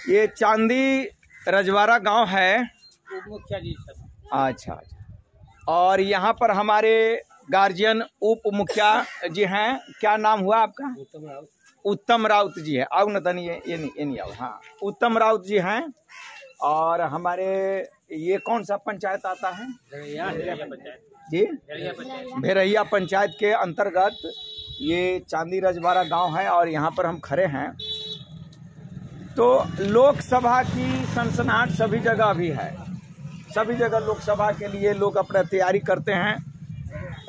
ये चांदी रजवाड़ा गांव है। मुखिया जी सर। अच्छा अच्छा। और यहाँ पर हमारे गार्जियन उप मुखिया जी हैं। क्या नाम हुआ आपका? उत्तम राउत जी है। आओ न तनी, ये नहीं आओ। हाँ, उत्तम राउत जी हैं। और हमारे ये कौन सा पंचायत आता है जी? भेरहिया पंचायत के अंतर्गत ये चांदी रजवाड़ा गांव है। और यहाँ पर हम खड़े हैं तो लोकसभा की सनसनाहट सभी जगह भी है। सभी जगह लोकसभा के लिए लोग अपना तैयारी करते हैं।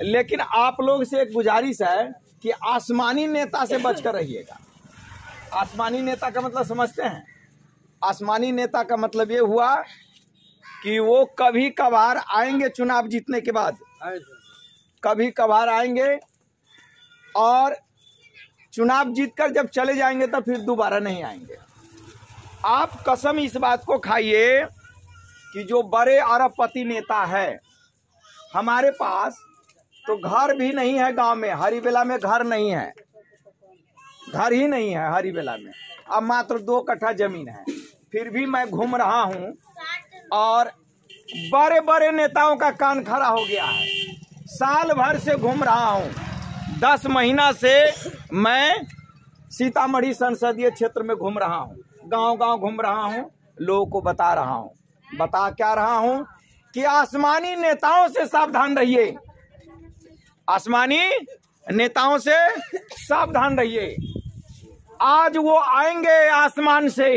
लेकिन आप लोग से एक गुजारिश है कि आसमानी नेता से बचकर रहिएगा। आसमानी नेता का मतलब समझते हैं? आसमानी नेता का मतलब ये हुआ कि वो कभी कभार आएंगे, चुनाव जीतने के बाद कभी कभार आएंगे और चुनाव जीतकर जब चले जाएंगे तो फिर दोबारा नहीं आएंगे। आप कसम इस बात को खाइए कि जो बड़े अरबपति नेता है, हमारे पास तो घर भी नहीं है गांव में। हरिबेला में घर नहीं है, घर ही नहीं है हरिबेला में। अब मात्र 2 कट्ठा जमीन है। फिर भी मैं घूम रहा हूं और बड़े बड़े नेताओं का कान खड़ा हो गया है। साल भर से घूम रहा हूं। 10 महीना से मैं सीतामढ़ी संसदीय क्षेत्र में घूम रहा हूं। गांव गांव घूम रहा हूं, लोगों को बता रहा हूं। बता क्या रहा हूं कि आसमानी नेताओं से सावधान रहिए। आसमानी नेताओं से सावधान रहिए। आज वो आएंगे आसमान से,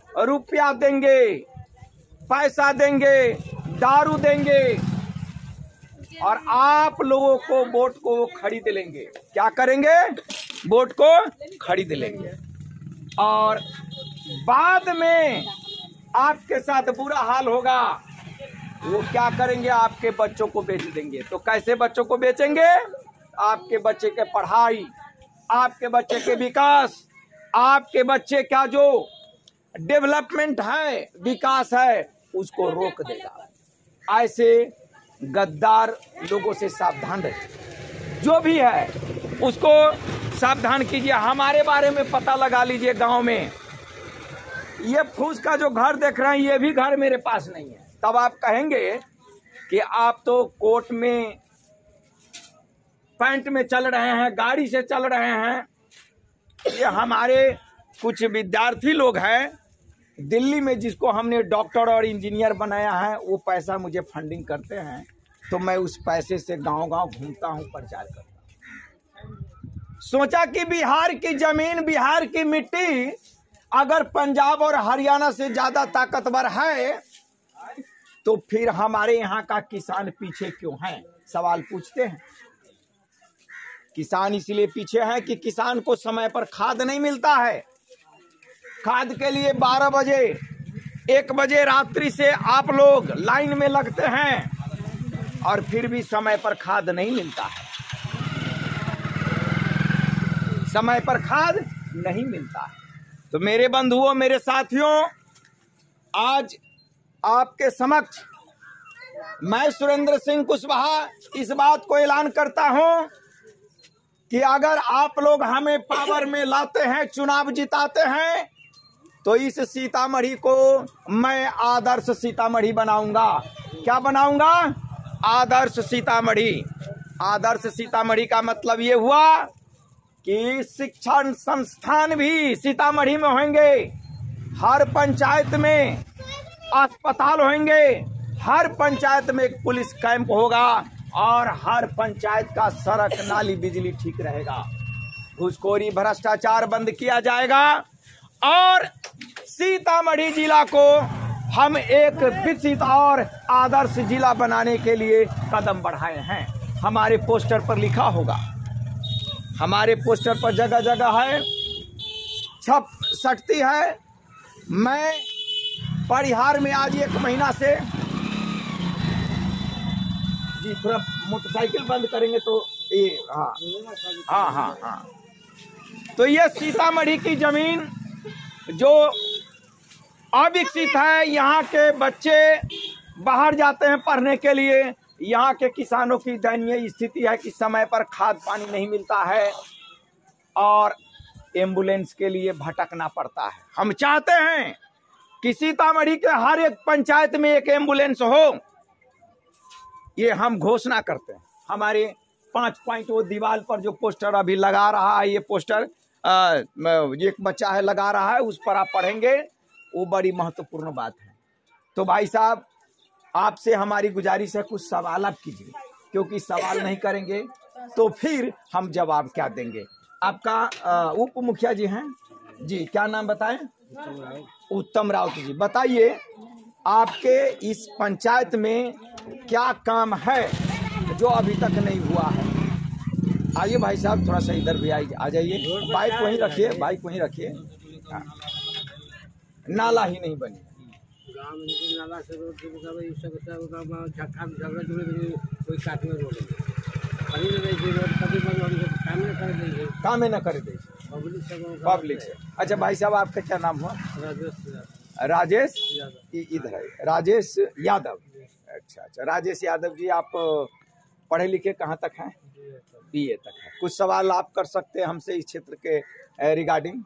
रुपया देंगे, पैसा देंगे, दारू देंगे और आप लोगों को वोट को खरीद लेंगे। क्या करेंगे? वोट को खरीद लेंगे और बाद में आपके साथ बुरा हाल होगा। वो क्या करेंगे? आपके बच्चों को बेच देंगे। तो कैसे बच्चों को बेचेंगे? आपके बच्चे के पढ़ाई, आपके बच्चे के विकास, आपके बच्चे का जो डेवलपमेंट है, विकास है, उसको रोक देगा। ऐसे गद्दार लोगों से सावधान रहिए। जो भी है उसको सावधान कीजिए। हमारे बारे में पता लगा लीजिए। गांव में ये फूस का जो घर देख रहे हैं, ये भी घर मेरे पास नहीं है। तब आप कहेंगे कि आप तो कोर्ट में पैंट में चल रहे हैं, गाड़ी से चल रहे हैं। ये हमारे कुछ विद्यार्थी लोग हैं दिल्ली में, जिसको हमने डॉक्टर और इंजीनियर बनाया है। वो पैसा मुझे फंडिंग करते हैं, तो मैं उस पैसे से गांव गांव घूमता हूं, प्रचार करता हूं। सोचा कि बिहार की जमीन, बिहार की मिट्टी अगर पंजाब और हरियाणा से ज्यादा ताकतवर है तो फिर हमारे यहाँ का किसान पीछे क्यों है? सवाल पूछते हैं। किसान इसलिए पीछे है कि किसान को समय पर खाद नहीं मिलता है। खाद के लिए 12 बजे 1 बजे रात्रि से आप लोग लाइन में लगते हैं और फिर भी समय पर खाद नहीं मिलता है। समय पर खाद नहीं मिलता है। तो मेरे बंधुओं, मेरे साथियों, आज आपके समक्ष मैं सुरेंद्र सिंह कुशवाहा इस बात को ऐलान करता हूं कि अगर आप लोग हमें पावर में लाते हैं, चुनाव जिताते हैं, तो इस सीतामढ़ी को मैं आदर्श सीतामढ़ी बनाऊंगा। क्या बनाऊंगा? आदर्श सीतामढ़ी। आदर्श सीतामढ़ी का मतलब ये हुआ कि शिक्षण संस्थान भी सीतामढ़ी में होंगे, हर पंचायत में अस्पताल होंगे, हर पंचायत में एक पुलिस कैंप होगा और हर पंचायत का सड़क, नाली, बिजली ठीक रहेगा। घूसखोरी, भ्रष्टाचार बंद किया जाएगा और सीतामढ़ी जिला को हम एक विकसित और आदर्श जिला बनाने के लिए कदम बढ़ाए हैं। हमारे पोस्टर पर लिखा होगा, हमारे पोस्टर पर जगह जगह है, छप सटती है। मैं परिहार में आज 1 महीना से, जी थोड़ा मोटरसाइकिल बंद करेंगे तो ये, हाँ। तो ये सीतामढ़ी की जमीन जो अविकसित है, यहाँ के बच्चे बाहर जाते हैं पढ़ने के लिए। यहाँ के किसानों की दयनीय स्थिति है कि समय पर खाद पानी नहीं मिलता है और एम्बुलेंस के लिए भटकना पड़ता है। हम चाहते हैं कि सीतामढ़ी के हर एक पंचायत में एक एम्बुलेंस हो, ये हम घोषणा करते हैं। हमारे 5 पॉइंट वो दीवार पर जो पोस्टर अभी लगा रहा है, ये पोस्टर एक बच्चा है लगा रहा है, उस पर आप पढ़ेंगे, वो बड़ी महत्वपूर्ण बात है। तो भाई साहब, आपसे हमारी गुजारिश है कुछ सवाल आप कीजिए, क्योंकि सवाल नहीं करेंगे तो फिर हम जवाब क्या देंगे। आपका उप मुखिया जी हैं जी, क्या नाम बताएं? उत्तम राउत जी। बताइए आपके इस पंचायत में क्या काम है जो अभी तक नहीं हुआ है? आइए भाई साहब, थोड़ा सा इधर भी आ जाइए। बाइक वहीं रखिए, बाइक वहीं रखिए। नाला ही नहीं बनी, नाला से रोड काम न कर दे पब्लिक से। अच्छा भाई साहब, आपका क्या नाम हुआ? राजेश। इधर है राजेश यादव। अच्छा, राजेश यादव जी, आप पढ़े लिखे कहाँ तक हैं? BA तक है। कुछ सवाल आप कर सकते हैं हमसे इस क्षेत्र के रिगार्डिंग?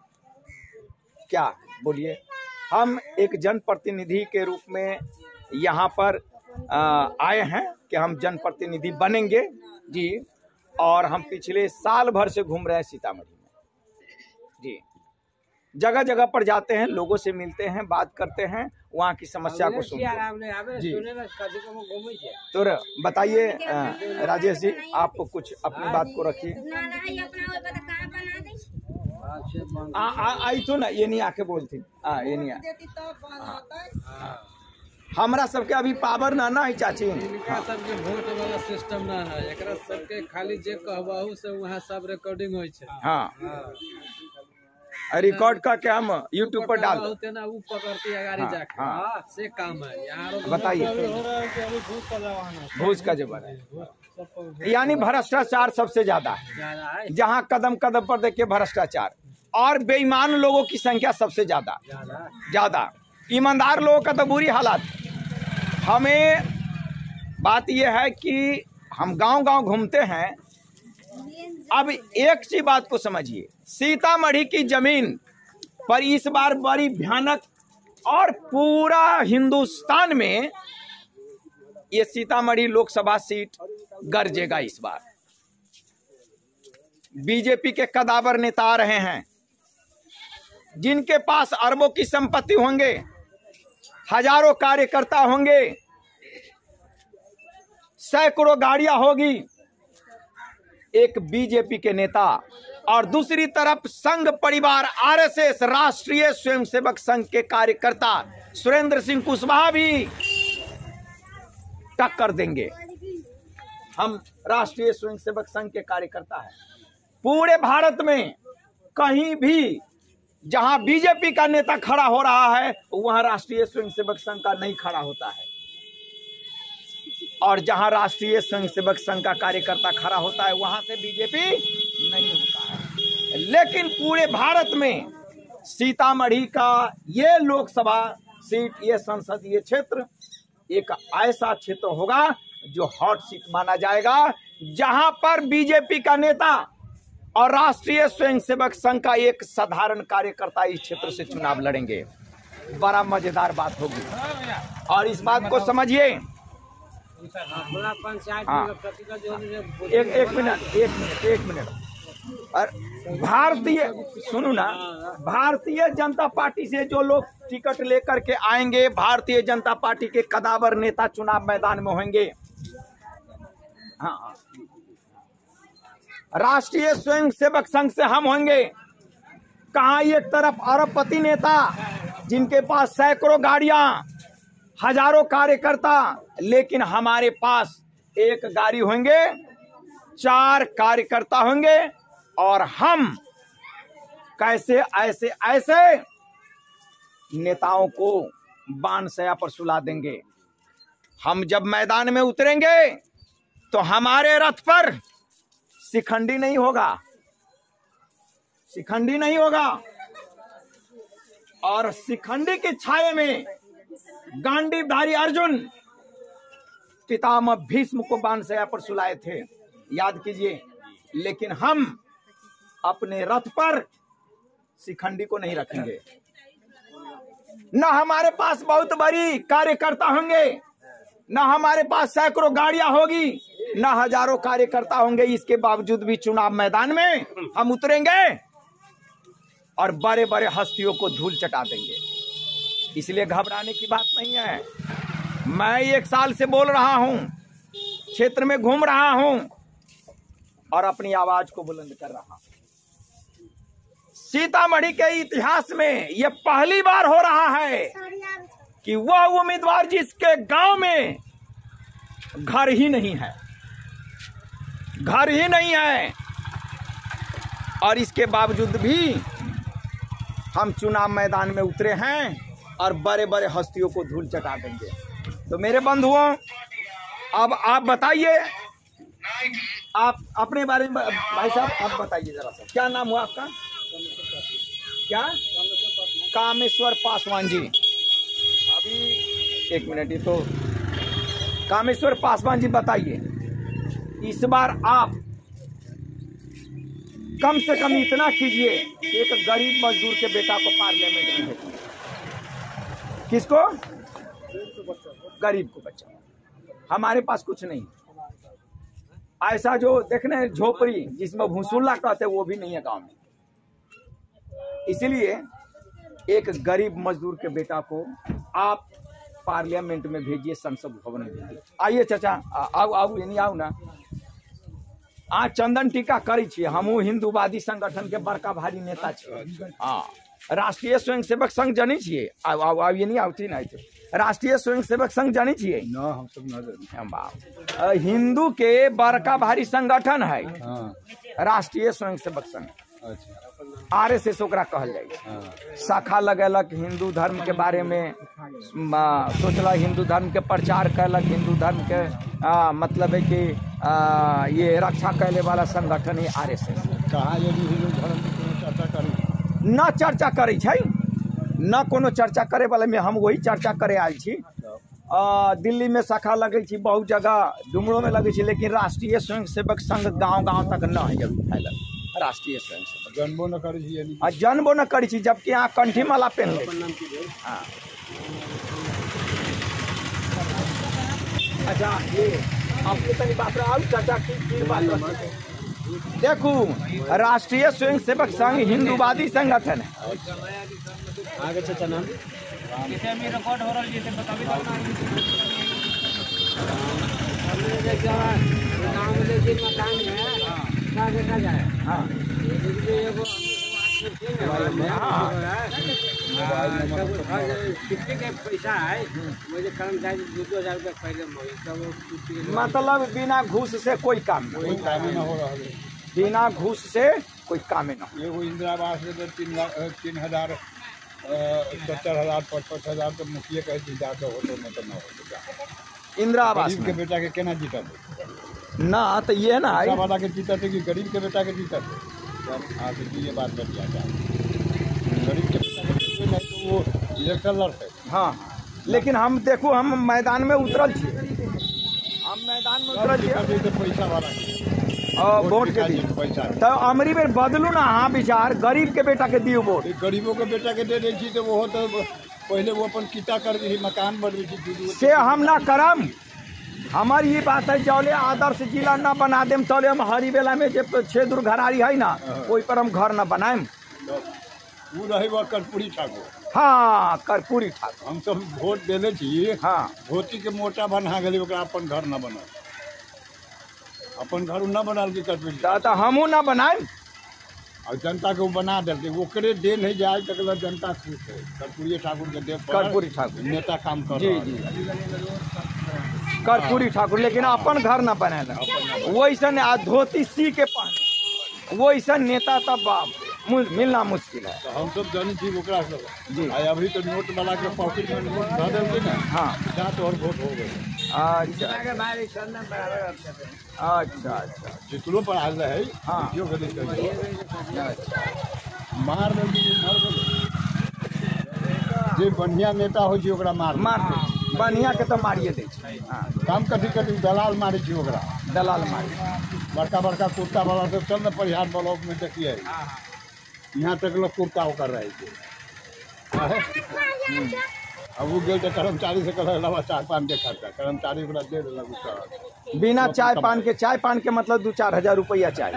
क्या बोलिए। हम एक जनप्रतिनिधि के रूप में यहाँ पर आए हैं कि हम जनप्रतिनिधि बनेंगे जी, और हम पिछले साल भर से घूम रहे हैं सीतामढ़ी में जी। जगह जगह पर जाते हैं, लोगों से मिलते हैं, बात करते हैं, वहाँ की समस्या को सुनते हैं जी। तो बताइए राजेश जी, आप कुछ अपनी बात को रखिए। आई तो ना, ये नहीं आके बोलती, ये नहीं हमरा सबके अभी पावर ना है चाची। सबके वोट वाला सिस्टम ना है, एकरा सबके खाली जे कहबाहू से वहाँ सब रिकॉर्डिंग होय छै। हाँ, रिकॉर्ड करके हम यूट्यूब पर डाल देते ना, वो पकड़ती है गाड़ी जाके। हाँ, से काम है यहाँ। बताइए, घूस का जमाना है, यानी भ्रष्टाचार सबसे ज्यादा है। जहाँ कदम कदम पर देखिए भ्रष्टाचार, और बेईमान लोगों की संख्या सबसे ज्यादा। ईमानदार लोगों का तो बुरी हालत। हमें बात यह है कि हम गांव-गांव घूमते हैं। अब एक सी बात को समझिए, सीतामढ़ी की जमीन पर इस बार बड़ी भयानक, और पूरा हिंदुस्तान में ये सीतामढ़ी लोकसभा सीट गरजेगा इस बार। बीजेपी के कदावर नेता आ रहे हैं, जिनके पास अरबों की संपत्ति होंगे, हजारों कार्यकर्ता होंगे, सैकड़ों गाड़ियां होगी। एक बीजेपी के नेता और दूसरी तरफ संघ परिवार RSS राष्ट्रीय स्वयंसेवक संघ के कार्यकर्ता सुरेंद्र सिंह कुशवाहा भी टक्कर देंगे। हम राष्ट्रीय स्वयंसेवक संघ के कार्यकर्ता हैं। पूरे भारत में कहीं भी जहां बीजेपी का नेता खड़ा हो रहा है, वहां राष्ट्रीय स्वयंसेवक संघ का नहीं खड़ा होता है, और जहां राष्ट्रीय स्वयंसेवक संघ का कार्यकर्ता खड़ा होता है, वहां से बीजेपी नहीं होता है। लेकिन पूरे भारत में सीतामढ़ी का ये लोकसभा सीट, ये संसदीय क्षेत्र एक ऐसा क्षेत्र होगा जो हॉट सीट माना जाएगा, जहां पर बीजेपी का नेता और राष्ट्रीय स्वयंसेवक संघ का एक साधारण कार्यकर्ता इस क्षेत्र से चुनाव लड़ेंगे। बड़ा मजेदार बात होगी, और इस बात को समझिए। हाँ, एक मिनट। और सुनो ना, भारतीय जनता पार्टी से जो लोग टिकट लेकर के आएंगे, भारतीय जनता पार्टी के कदावर नेता चुनाव मैदान में होंगे। हाँ, राष्ट्रीय स्वयंसेवक संघ से हम होंगे। कहाँ एक तरफ अरबपति नेता जिनके पास सैकड़ों गाड़ियां, हजारों कार्यकर्ता, लेकिन हमारे पास एक गाड़ी होंगे, 4 कार्यकर्ता होंगे, और हम कैसे ऐसे नेताओं को बानसया पर सुला देंगे। हम जब मैदान में उतरेंगे तो हमारे रथ पर शिखंडी नहीं होगा, और शिखंडी की छाये में गांडीवधारी अर्जुन पितामह भीष्म को बानसया पर सुलाए थे, याद कीजिए। लेकिन हम अपने रथ पर शिखंडी को नहीं रखेंगे। न हमारे पास बहुत बड़ी कार्यकर्ता होंगे, न हमारे पास सैकड़ों गाड़ियां होगी, न हजारों कार्यकर्ता होंगे। इसके बावजूद भी चुनाव मैदान में हम उतरेंगे और बड़े बड़े हस्तियों को धूल चटा देंगे। इसलिए घबराने की बात नहीं है। मैं 1 साल से बोल रहा हूं, क्षेत्र में घूम रहा हूं और अपनी आवाज को बुलंद कर रहा हूं। सीतामढ़ी के इतिहास में यह पहली बार हो रहा है कि वह उम्मीदवार जिसके गांव में घर ही नहीं है, घर ही नहीं है, और इसके बावजूद भी हम चुनाव मैदान में उतरे हैं और बड़े बड़े हस्तियों को धूल चटा देंगे। तो मेरे बंधुओं, अब आप बताइए, आप अपने बारे में भाई साहब आप बताइए जरा सा, क्या नाम हुआ आपका? क्या? कामेश्वर पासवान जी। अभी 1 मिनट, ये तो कामेश्वर पासवान जी बताइए, इस बार आप कम से कम इतना कीजिए कि एक गरीब मजदूर के बेटा को पार्लियामेंट में भेजिए। किसको? गरीब को बच्चा। हमारे पास कुछ नहीं, ऐसा जो देखने झोपड़ी जिसमें भूसुल्ला कहते वो भी नहीं है गांव में। इसलिए एक गरीब मजदूर के बेटा को आप पार्लियामेंट में भेजिए, संसद भवन में भेजिए। आइए चाचा, आओ आओ, नहीं आओ ना। आज चंदन टीका करी छी, हमू हिंदूवादी संगठन के बड़का भारी नेता छियै। हाँ, राष्ट्रीय स्वयंसेवक संघ जानी छियै? आओ आओ आओ, ये नहीं आवती ना। राष्ट्रीय स्वयंसेवक संघ जानी छियै? ना, हम सब ना। हिंदू के बड़का भारी संगठन है। हाँ। राष्ट्रीय स्वयंसेवक संघ, अच्छा। RSS ओकरा कहल जाए। शाखा लगेलक हिंदू धर्म के बारे में, सोचल हिंदू धर्म के प्रचार कैलक, हिंदू धर्म के मतलब है कि ये रक्षा कैले वाला संगठन है RSS। कहाँ यदि हिंदू धर्म की चर्चा करी? न चर्चा करे छै, न कोनो चर्चा करे वाला में हम वही चर्चा करे आयल छी। दिल्ली में शाखा लगे छी, बहुत जगह डुमरो में लगे छी, लेकिन राष्ट्रीय स्वयंसेवक संघ गाँव तक न है अभी फैलल। राष्ट्रीय स्वयंसेवक जनबो न करी छी, जनबो न करी छी, जबकि यहाँ कंठी माला पहन ले। हाँ। अच्छा, ये आपके तनी बात आओ चाचा की बात देखू, राष्ट्रीय स्वयंसेवक संघ हिंदूवादी संगठन है। आगे चाचा नाम रिकॉर्ड हो रहा पैसा है, मुझे कर्मचारी 2,000 रुपया पहले, मतलब बिना घूस से कोई काम नहीं, कोई काम न हो रहा है। बिना घूस से कोई काम न हो। एगो इंदिरा आवास में 3,000 70,000 55,000 तो मुखिया कहे जाते हो तो न हो। इंदिरा आवास गरीब के बेटा के केना जीता ना, तो ये ना है वाला के जीता थे कि गरीब के बेटा के जीता थे। आगे ये बात बच जाता है, गरीब के बेटा के नहीं तो वो इलेक्शन लड़ते। हाँ, लेकिन हम देखो, हम मैदान में उतरल छी, हम मैदान में उतरल छी तो पैसा वाला वोट के दी पैसा तो अमरी बेर बदलू ना। हाँ, विचार गरीब के बेटा के दियो वोट। गरीबों के बेटा के दे दी तो वो तो पहले वो अपन किता कर दी, मकान बनवी से हम ना करम। हमार ये बात है, चौले आदर्श जिला ना बना देम, चौले हम हरी बेला में जो 6 दुर्घरारी है ना, कोई पर हम घर ना बनाएम। वो रहे वो कर्पूरी ठाकुर। हाँ, कर्पूरी ठाकुर। हम सब वोट देले छी। हाँ, धोती के मोटा बना गए, अपन घर न बना, अपन घर न बनाल के कर्पूरी तो हमू ना बनाएम। और जनता के वो बना देते, ओकरे दे नहीं जाए तक जनता खुश है। कर्पूरी ठाकुर के देव, कर्पूरी ठाकुर नेता काम कर जी जी, कर्पूरी ठाकुर, लेकिन अपन घर न बनेला। वैसन धोती सी के पहने वैसन नेता तब मिलना मुश्किल है। तो हम सब जानी थी ओकरा जी। अभी तो नोट वाला के पॉकेट में नोट भर देलके ना। हाँ, तो और वोट हो गए। अच्छा अच्छा अच्छा, जितनो पर आ रहे हैं। हाँ, जो गलत मार जे बढ़िया नेता हो जी ओकरा मार बढ़िया के तो मारिए दे छै। हाँ, काम कथी कथी दलाल मारे छी ओकरा, दलाल मारी। बड़का बड़का कुर्ता वाला सब चल न परिहार ब्लॉक में देखिए, यहाँ तक लोग कुर्ता कर रहे थे। अब वो गए तो कर्मचारी से कल अलावा चाय पान के खर्चा कर्मचारी ओकरा दे देलक। बिना चाय पान के मतलब 2-4 हजार रुपया चाय।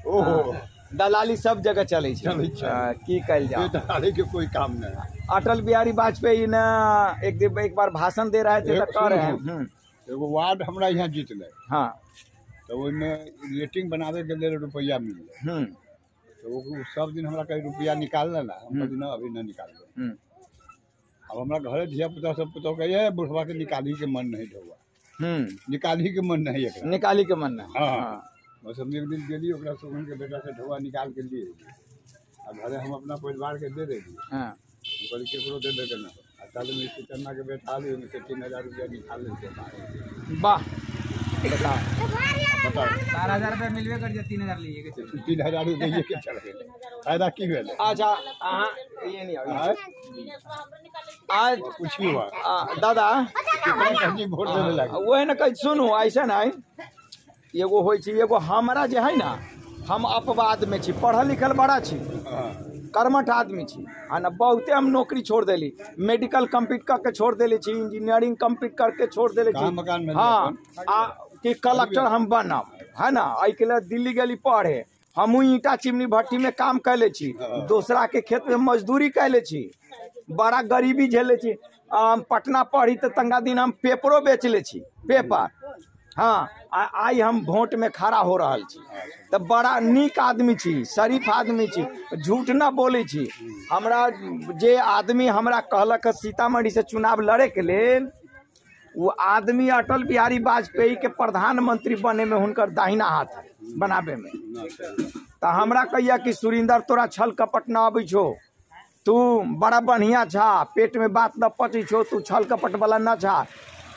ओहो दलाली सब जगह चले की कल जाओ, दलाली के कोई काम नहीं। अटल बिहारी वाजपेयी ने एक बार भाषण दे रहे थे तो कह रहे हैं एगो वार्ड हमरा यहाँ जीतले। हाँ तो ओइमें रेटिंग बनावे के लिए रुपया मिले। तो वो सब दिन हमरा कहीं रुपया निकाल ना हम दिन अभी न निकाल। अब हमरा घरे धिया पुता सब पुता कहे बुढ़वा के निकाली के मन नहीं ढोआ। निकाली के मन नहीं है, निकाली के मन नहीं। हाँ बस हम एक दिन गेली ओकरा सुमन के बेटा से ढोआ निकाल के लिए अब घरे हम अपना परिवार के दे देली। हाँ हम केकरो दे देते ना ताले में कितना के बैठा ली उनसे 3000 रुपया निकाल लेते। वाह बताओ 12,000 रुपया मिलवे कर जे 3,000 लिए के 3000 रुपया के चढ़ गए फायदा की भेल। अच्छा ये नहीं आज कुछ ही हुआ दादा वोट देने लगे। वही ना कहीं सुनू ऐसा नहीं एगो हो एगो हमारा जे है ना हम अपवाद में छी, पढ़ल लिखल बड़ा छी, कर्मठ आदमी छी है ना। बहुते हम नौकरी छोड़ देली, मेडिकल कंप्लीट करके छोड़ देली छी, इंजीनियरिंग कंप्लीट करके छोड़ देली छी। हाँ कि कलेक्टर हम बनब है ना। आई के लिए दिल्ली गेली पढ़े, हमू ईटा चिमनी भट्टी में काम कैले छी, दूसरा के खेत में मजदूरी कैले छी, बड़ा गरीबी झेले छी। पटना पढ़ी तो तंगा दिन हम पेपरो बेच ले छी पेपर। हाँ आई हम वोट में खड़ा हो रहा छी तो बड़ा नीक आदमी छी, शरीफ आदमी छी, झूठ ना बोले छी। हमरा जे आदमी हमरा कहलक सीतामढ़ी से चुनाव लड़े के लेल वो आदमी अटल बिहारी वाजपेयी के प्रधानमंत्री बने में हुनकर दाहिना हाथ बनाबे में। तो हमरा कहिया कि सुरिंदर तोरा छल कपट ना आबै छो, तू बड़ा बढ़िया छा, पेट में बात न पची छो, तू छल कपट वाला न छा,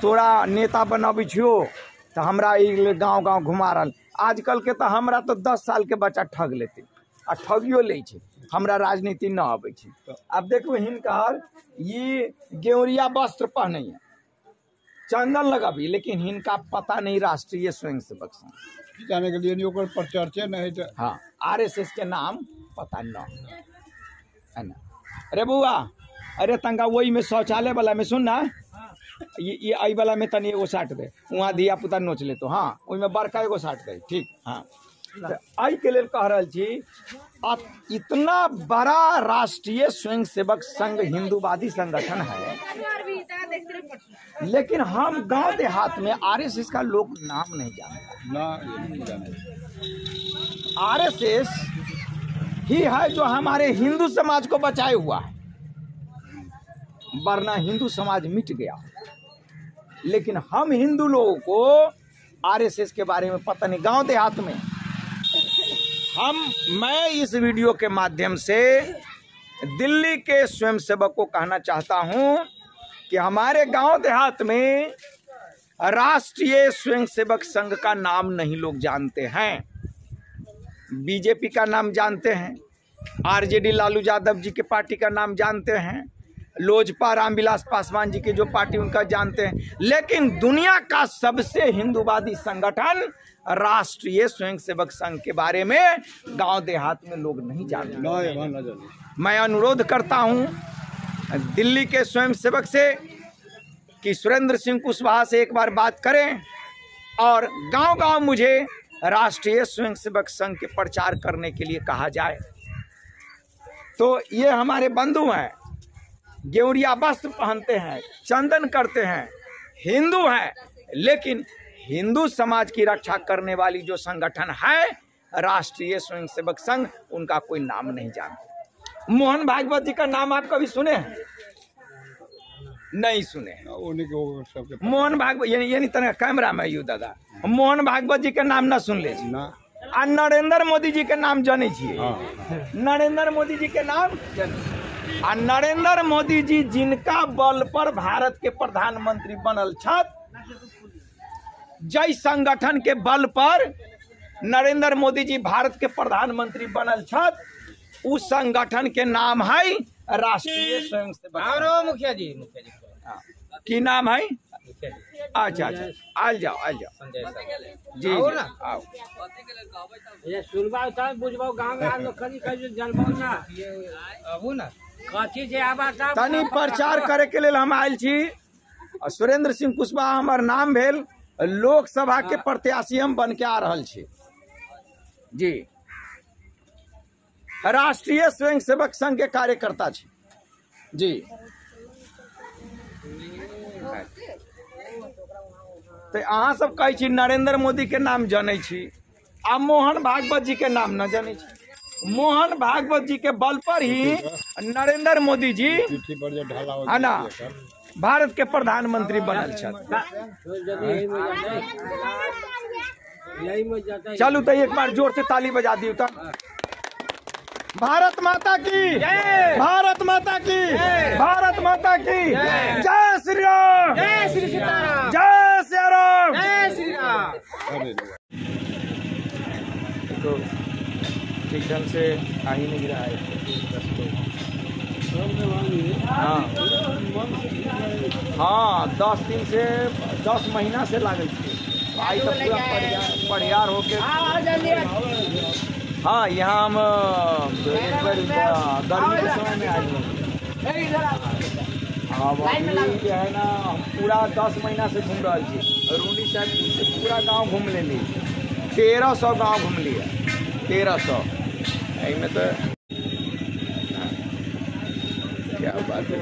तोरा नेता बनाबै छो। तो हमरा गांव गांव घुमा रहा। आजकल के तो हमरा तो 10 साल के बच्चा ठग लेते आ ठगियो ले छे, हमरा राजनीति न आबै छे। अब देखो हिनकर ये गेवरिया वस्त्र पहने है, चंदन लगाबी, लेकिन हिनका पता नहीं राष्ट्रीय स्वयंसेवक संघ जाने के लिए ओकर पर चर्चा नहीं है। हाँ RSS के नाम पता न है ना। अरे बुआ अरे तंगा वही में शौचालय वाला में सुन ना ये आई वाला में तनी एगो साट दे, वहाँ दिया पुता नोच ले तो हाँ में बड़का एगो साट दे ठीक। हाँ आई के लिए कह रहा छी इतना बड़ा राष्ट्रीय स्वयंसेवक संघ हिंदूवादी संगठन है, लेकिन हम गांव देहात में RSS का लोग नाम नहीं जानता। RSS ही है जो हमारे हिंदू समाज को बचाए हुआ है, वरना हिंदू समाज मिट गया। लेकिन हम हिंदू लोगों को RSS के बारे में पता नहीं। गांव देहात में मैं इस वीडियो के माध्यम से दिल्ली के स्वयंसेवक को कहना चाहता हूं कि हमारे गांव देहात में राष्ट्रीय स्वयंसेवक संघ का नाम नहीं लोग जानते हैं। बीजेपी का नाम जानते हैं, RJD लालू यादव जी के पार्टी का नाम जानते हैं, लोजपा रामविलास पासवान जी के जो पार्टी उनका जानते हैं, लेकिन दुनिया का सबसे हिंदूवादी संगठन राष्ट्रीय स्वयंसेवक संघ के बारे में गांव देहात में लोग नहीं जानते। मैं अनुरोध करता हूं दिल्ली के स्वयंसेवक से कि सुरेंद्र सिंह कुशवाहा से एक बार बात करें और गांव-गांव मुझे राष्ट्रीय स्वयंसेवक संघ के प्रचार करने के लिए कहा जाए। तो ये हमारे बंधु हैं, गेवरिया वस्त्र पहनते हैं, चंदन करते हैं, हिंदू हैं, लेकिन हिंदू समाज की रक्षा करने वाली जो संगठन है राष्ट्रीय स्वयंसेवक संघ, उनका कोई नाम नहीं जानते। मोहन भागवत जी का नाम आप कभी सुने हैं? नहीं सुने। मोहन भागवत यानी तरह कैमरा में यू दादा मोहन भागवत जी के नाम ना सुन ले आ नरेंद्र मोदी जी के नाम जाने छिए? नरेंद्र मोदी जी के नाम आ नरेंद्र मोदी जी जिनका बल पर भारत के प्रधानमंत्री बनल छत, जय संगठन के बल पर नरेंद्र मोदी जी भारत के प्रधानमंत्री बनल छत, उस संगठन के नाम है राष्ट्रीय स्वयंसेवक। मुखिया जी की नाम है? अच्छा अच्छा, आल जाओ जी आओ जी, ना। आओ। ये सुनबा त बुझबो गांव में लोग कनी कनी जानबो ना अबू ना कथी से आबा तब तनी प्रचार करे के लेल हम आयल छी। सुरेंद्र सिंह कुशवाहा हमर नाम भेल, लोकसभा के प्रत्याशी हम बन के आ रहल छी जी। राष्ट्रीय स्वयंसेवक संघ के कार्यकर्ता छी जी। तो अहाँ सब कहै छी नरेंद्र मोदी के नाम जानै छी, आ मोहन भागवत जी के नाम न जानै छी। मोहन भागवत जी के बल पर ही नरेंद्र मोदी जी चिट्ठी पर जो ढाला हो है ना भारत के प्रधानमंत्री बनल छथि। यही में जाता चलू तो एक बार जोर से ताली बजा दियो तो। भारत माता की जय, भारत माता की जय, भारत माता की जय श्री राम, जय श्री सीताराम, जय श्री राम, जय श्री राम। तो ठीक ढंग से आ ही नहीं रहा है। हाँ हाँ, 10 दिन से 10 महीना से लागल थी। आई तो पूरा परिहार होके हाँ यहाँ हम एक बार गर्मी के समय में आए हैं। अब अभी जो है ना हम पूरा 10 महीना से घूम रहा छी। रूनी साइड से पूरा गांव घूम लेली, 1300 गांव घूम लिया, 1300 में तो क्या बात है।